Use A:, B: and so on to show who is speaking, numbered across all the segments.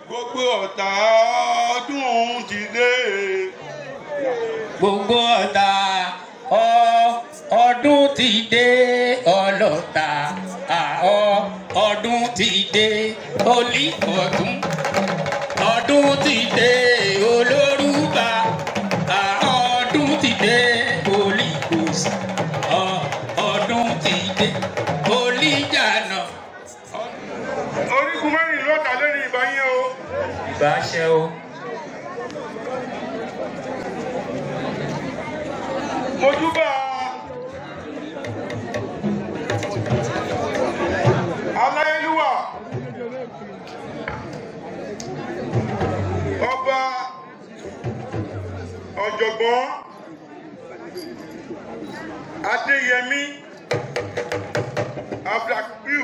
A: gbogbo ọ̀tá ọdún ti dé.
B: Gbogbo ọ̀tá ọdún ti dé ọlọ́ta ọdún ti dé olí ọdún ti dé olórúbá ọdún ti dé olíkòsí ọdún ti dé olíjànà.
A: orígun mẹ́rin lọ́tà lórí ìbá yẹn o.
B: ìbá ṣe o.
A: mojúbà aláyélúwà ọba ọ̀jọ̀gbọ́n adéyẹmí abdulkiu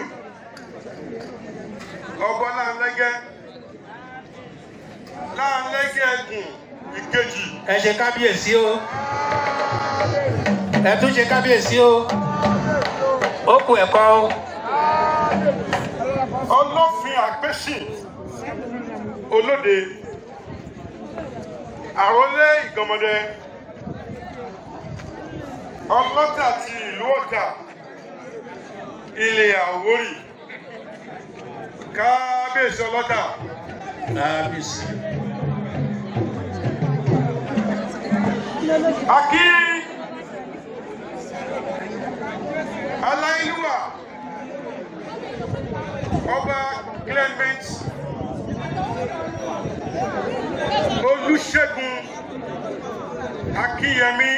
A: ọba láńlẹ́gẹ́ ẹ̀gùn ìkejì.
B: ẹ ṣe kábíyèsí o ẹ tún ṣe kábíyèsí o ó kù ẹ̀kọ́ o.
A: ọlọ́fin àgbẹ̀sìn olóde àrólé ìgànmọ́dé ọlọ́tà ti ìlú ọ̀tà ilẹ̀ àwórì kábíyèsí ọlọ́tà.
B: kábíyèsí.
A: Akí aláìlúwà ọba Clement Olúṣẹ́gun Akínyẹmí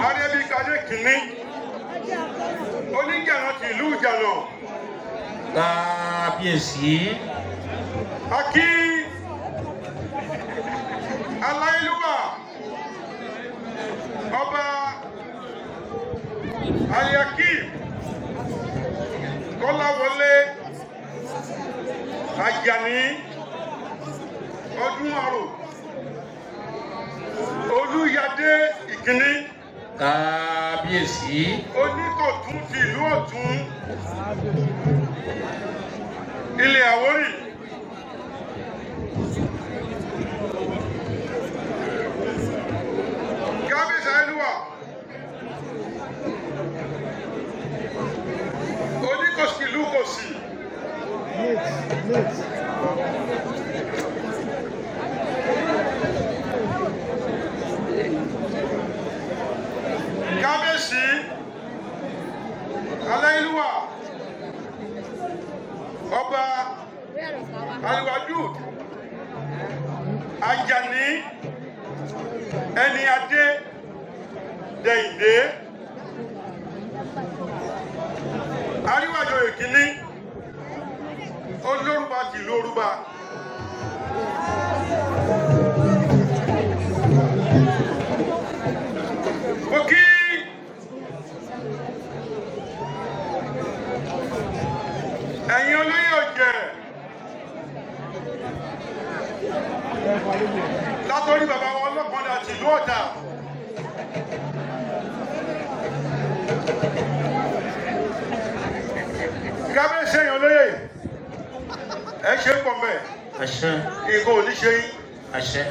A: Arẹ́bíkadé kìíní oníjànà ti ìlú Ìjànà.
B: kábíyèsí.
A: Akí aláìlúwà ọba Aliakim Kọ́láwọlé Àjàní Ọdúnarò Olúyadé ìkíní.
B: kábíyèsí.
A: Oníkọ̀tún ti ìlú Ọ̀tún ilẹ̀ Àwórì. Kábíyèsí Àìlúwà oníkọ̀sí ìlú Kòsì. Kábíyèsí Aláìlúwà ọba Aliwaju Àjàní ẹni adé Dẹ̀yìndé Àríwájọ ìkíní olórúbá ti ìlú Orúbá. Mo kí ẹ̀yin olóyè ọ̀jẹ̀ látọ̀rí bàbá wọn ọlọ́pàá àti ìlú Ọ̀tà. Kábíyèsí ẹ̀yin olóyè ẹ ṣe ń pọ̀ mẹ́.
B: àṣẹ.
A: nǹkan ò ní ṣe yín.
B: àṣẹ.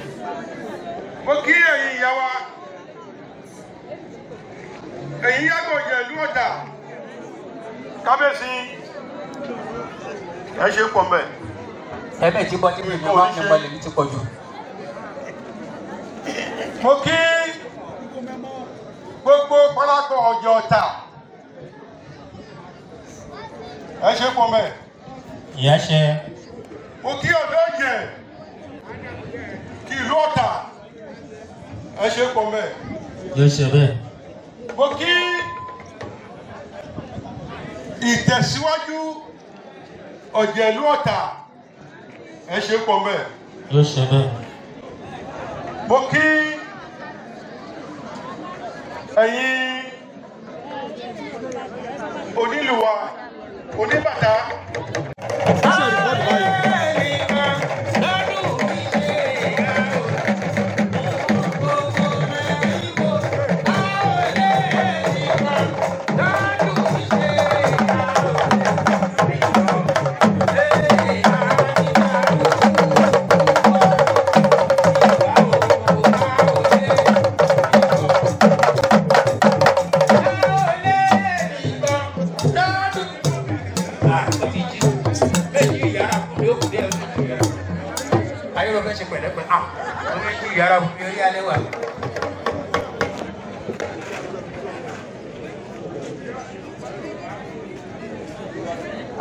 A: Mo kí ẹ̀yin ìyá wa ẹ̀yin yàgò jẹ̀ ìlú Ọ̀tà. Kábíyèsí ẹ ṣe ń pọ̀ mẹ́.
B: ẹ bẹ́ẹ̀ tí bọ́tí mi máa ń yọ̀bọ̀ lèmi ti pọ̀ jù.
A: Mo kí gbogbo pálákọ̀ ọ̀jẹ̀ Ọ̀tà ẹ ṣe pọ̀ mẹ́.
B: ìyá ṣe.
A: Mo kí ọ̀dọ́ ọ̀jẹ̀ kí ìlú Ọ̀tà ẹ ṣe pọ̀ mẹ́.
B: yóò ṣe bẹ́ẹ̀.
A: Mo kí ìtẹ̀síwájú ọ̀jẹ̀ ìlú Ọ̀tà ẹ ṣe pọ̀ mẹ́.
B: yóò ṣe bẹ́ẹ̀.
A: Mo kí ẹ̀yin onílù wa oníbàtà.
B: fẹ́ ṣe pẹ̀lẹ́pẹ̀ à orí kí yàrá fún mi orí alẹ́ wà.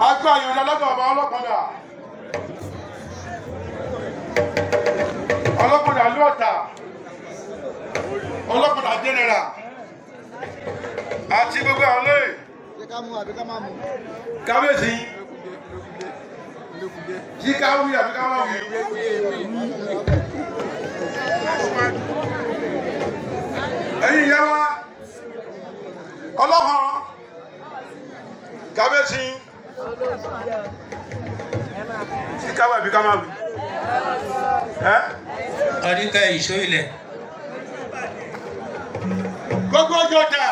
A: Agbá yẹn lọ́dọ̀ ọba ọlọ́kọ̀dà. Ọlọ́kọ̀dà lọ́ọ̀tà. Ọlọ́kọ̀dà jẹ́nẹ̀rà. Àti gbogbo àwọn olóyè. Kábíyèsí. Yí ká wí àbí ká má wí. Ẹ̀yin ìyá wa. Ọlọ́hàn. Kábíyèsí. Yí ká wí àbí ká má wí.
B: Ọdíkà ìṣó ilẹ̀.
A: Gbogbo ọjọ́ dà.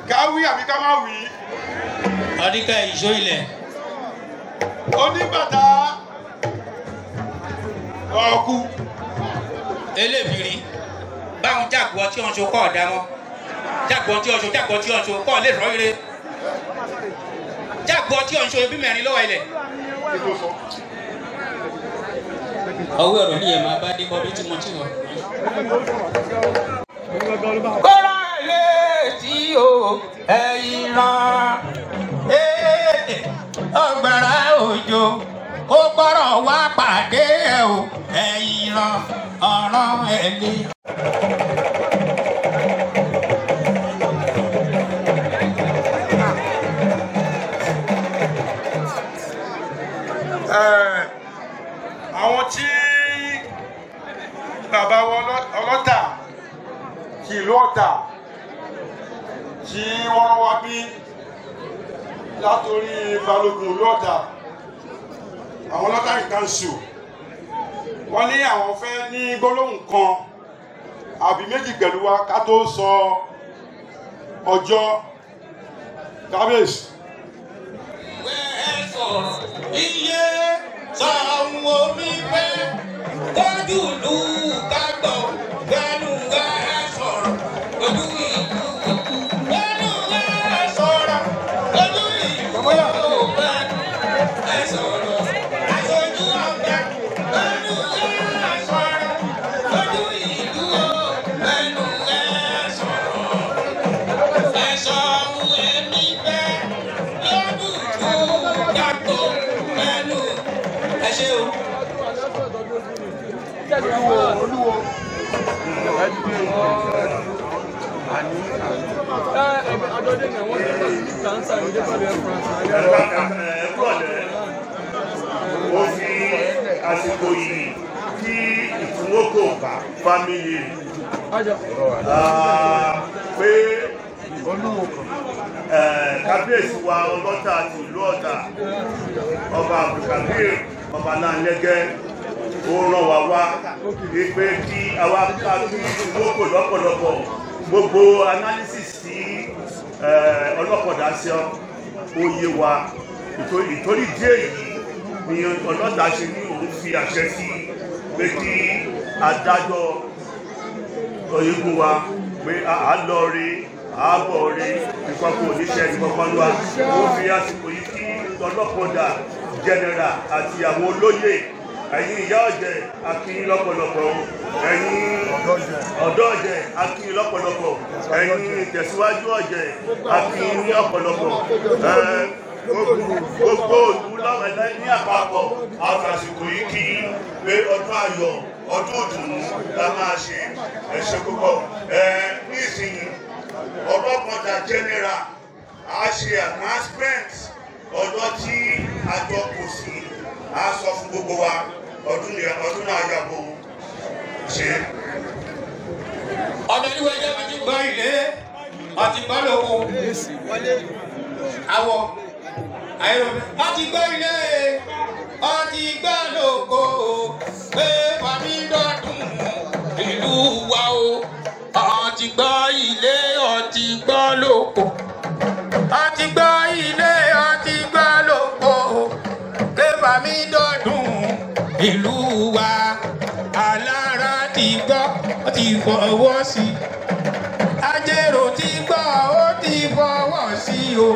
A: Ká wí àbí ká má wí.
B: Ọdíkà ìṣó ilẹ̀.
A: Oníbàtà ọ̀kú.
B: Elébìrí báwọn jágbọ́ tí wọ́n ṣe kọ́ ọ̀dá mọ́. Jágbọ́ tí wọ́n ṣe kọ́ lè rọ́ ire. Jágbọ́ tí wọ́n ṣe bí mẹ́rin lọ́wọ́ ilẹ̀. Ọwọ́ ọ̀rọ̀ ní ẹ̀ máa bá dé bọ́bí tí mo ti wọ̀. Kọ́ra ilé tí o ẹ̀yìn rán. Ọgbàrá òjò ó gbọ́rọ̀ wá pàdé ẹ̀ o ẹ̀yìn rán ọ̀ràn ẹ̀ lé.
A: Àwọn tí bàbá wọn ọlọ́tà tí ìlú Ọ̀tà tí wọ́n wá bí látòrí balógun ìlú Ọ̀tà àwọn ọlọ́tà ìkànṣù wọ́n ní àwọn fẹ́ ní gbólóhùn kan àbí méjì pẹ̀lú wa ká tó sọ ọjọ́ kábíyèsí.
B: Iye sọ̀hún omi pẹ́ kójú lù kágbọ̀ gbẹ́nu ẹ̀ sọ̀rọ̀ ojú ìlú gbẹ́nu ẹ̀ sọ̀rọ̀ ojú ìlú gbẹ́nu ẹ̀ sọ̀rọ̀ aṣojú ọ̀gá gbẹ́nu ẹ̀ sọ̀rọ̀ ojú ìlú gbẹ́nu ẹ̀ sọ̀rọ̀ ẹ̀sọ̀ ọ̀hún ẹ̀mí pẹ́ lọ́dún tó kágbọ̀ gbẹ́nu ẹ̀ ṣe o.
A: Olúwo.
C: Mo fi àsìkò yìí kí ìfúnwókò fámìlì pé kábíyèsí wa ọlọ́tà àti ìlú Ọ̀tà ọba Abdulkabir ọba Lanlẹ́gẹ́ ó rán wa wá pé kí àwa ká kí ìfúnwókò lọ́pọ̀lọpọ̀ gbogbo analysis tí ọlọ́kọ̀dá sí oyè wa ìtorí díẹ̀ yìí ni ọlọ́dà ṣe ní òun fi àṣẹ sí pé kí adájọ́ Oyègùn wa pé a lọ rí ààbọ̀ rí ìpapò oníṣẹ́ ìpapọ̀lúwa ó fi àsìkò yìí kí ọlọ́kọ̀dá jẹ́nẹ́rà àti àwọn olóyè ẹ̀yin ìyá ọ̀jẹ̀ akíyín lọ́pọ̀lọpọ̀ ẹ̀yin ọ̀dọ́ ọ̀jẹ̀ akíyín lọ́pọ̀lọpọ̀ ẹ̀yin ìtẹ̀síwájú ọ̀jẹ̀ akíyín ní ọ̀pọ̀lọpọ̀ gbogbo òlú lọ́wọ́ ní àpapọ̀ àfàsìkò yìí kí pé ọdún ayọ̀ ọdún ìdùnnú la máa ṣe ẹ̀ṣẹ̀ púpọ̀ ní ìsinyìí ọlọ́kọ̀dá general a ṣe announcement ọjọ́ tí àjọ kò sí a sọ fún gbogbo wa ọdún náà yàgò ṣe.
B: Ọ̀dọ̀ ìwé ẹjọ́ mi ti gbọ́ ilé ọtí gbọ́ lóko àwọ̀ àìrò ọtí gbọ́ ilé ọtí gbọ́ lóko pé fàmí dọ̀dún ìlú wa o ọtí gbọ́ ilé ọtí gbọ́ lóko ọtí gbọ́ ilé ọtí gbọ́ lóko pé fàmí dọ̀dún ìlú wa alára ti gbọ́ ó ti fọwọ́ sí ajérò ti gbọ́ ó ti fọwọ́ sí o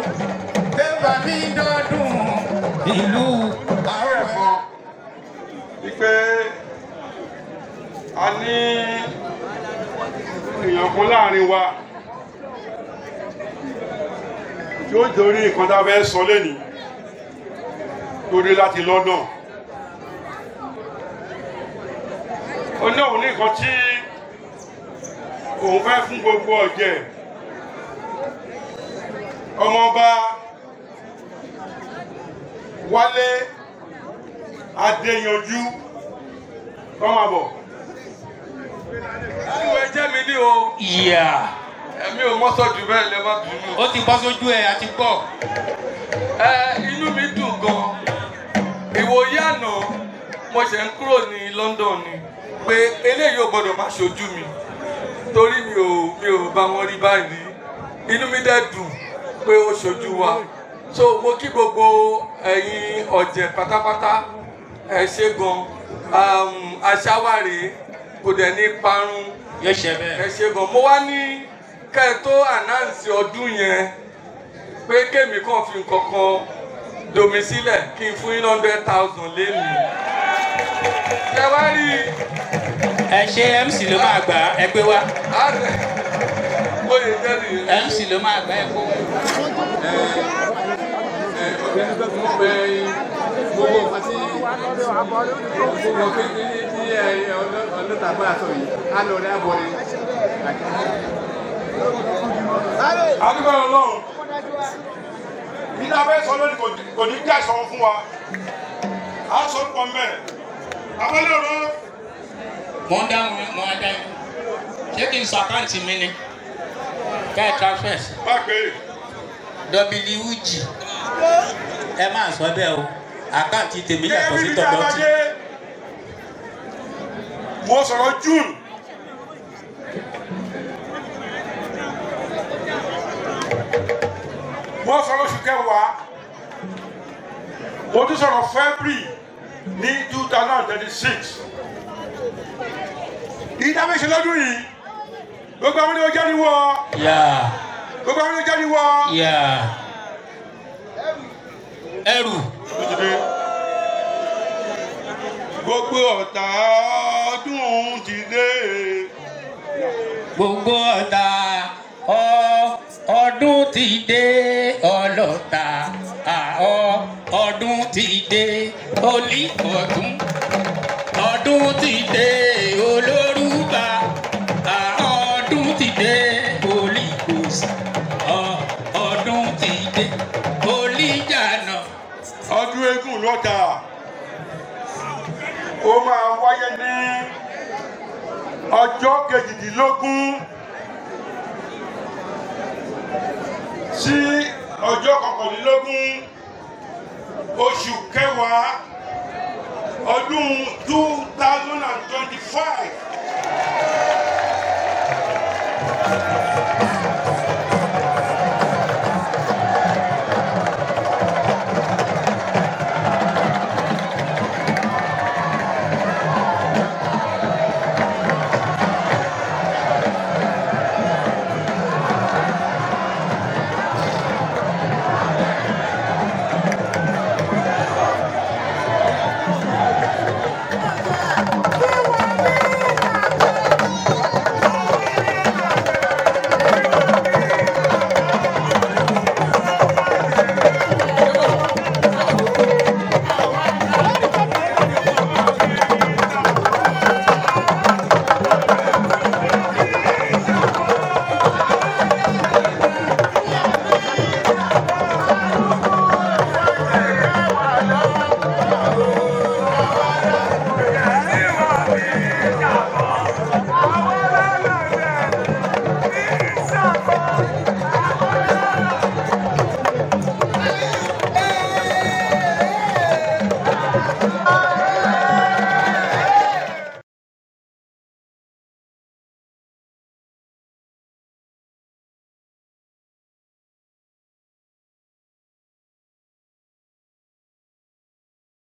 B: pé fàmí dọ̀dún ìlú
A: àwọn ẹ̀fọn pé a ní èèyàn kan láàrin wa tí ó dorí nǹkan tá a fẹ́ sọ lẹ́nìí torí láti London. Ó ní òun ní nǹkan tí òun fẹ́ fún gbogbo ọ̀jẹ̀ ọmọọba Wálé Adéyanjú kọ́ máa bọ̀. Ìwé jẹ́ mi ní o. Ẹ̀mí ò mọ́sọ̀ jù bẹ́ẹ̀ lè má bínú.
B: Ó ti bọ́ sójú ẹ̀ àti gbọ́.
A: Inú mi dùn gan. Ìwòye àná mo ṣe ń kúrò ní London ni pé eléyìí ò gbọ́dọ̀ má ṣojú mi torí mi ò bá wọn rí báyìí. Inú mi dẹ̀ dùn pé ó ṣojú wa. So mo kí gbogbo ẹ̀yin ọ̀jẹ̀ pátápátá ẹ ṣé gan. Aṣáwárè kò dẹ̀ ní parun.
B: Yóò ṣe bẹ́ẹ̀.
A: Ẹ ṣé gan. Mo wá ní kẹ́ ẹ tó ànáǹsì ọdún yẹn pé kémi kàn fi nǹkan kan domi sílẹ̀ kí n fún yín 100,000 lénìí. Ṣé wá rí i?
B: Ẹ ṣe MC ló máa gbà ẹ pé wá.
A: Ó lè jẹ́ nìyẹn.
B: MC ló máa gbà ẹ kó.
D: Gbogbo nǹkan tí gbogbo kékeré tí ọlọ́tàgbà sọ yìí á lọ rí àbọ̀ rẹ̀.
A: Adúgbò Ọlọ́run nígbà bẹ́ẹ̀ sọ lónìí kò ní kí àìsàn fún wa á sọ pọ̀ mẹ́ abẹ́lé ọ̀rọ̀.
B: Mo ń dáhùn mo ń dáhùn ṣé kí n sọ àkáǹtì mi ni ká ẹ transfer
A: Má pè
B: WG ẹ máa sọ bẹ́ẹ̀ o àkáǹtì tèmi yàtọ̀ sí tọ̀dọ̀ tí.
A: Mo sọ̀rọ̀ June. Mo sọ̀rọ̀ oṣù kẹwàá. Mo tún sọ̀rọ̀ February ní 2036. Ìdámẹ́sẹ̀ lọ́dún yìí. Gbogbo àwọn ènìyàn jáde wọ. Gbogbo àwọn ènìyàn jáde wọ.
B: Ẹrù.
A: Gbogbo ọ̀tá ọdún ti dé.
B: Gbogbo ọ̀tá ọdún ti dé ọlọ́ta ọdún ti dé olí ọdún ti dé olórúbá ọdún ti dé olíkòsí ọdún ti dé olíjànà.
A: Ọdún eégún lọ́ta ó máa wáyé ní ọjọ́ kejìdínlógún sí ọjọ́ kọkànlélógún oṣù kẹwàá ọdún 2025.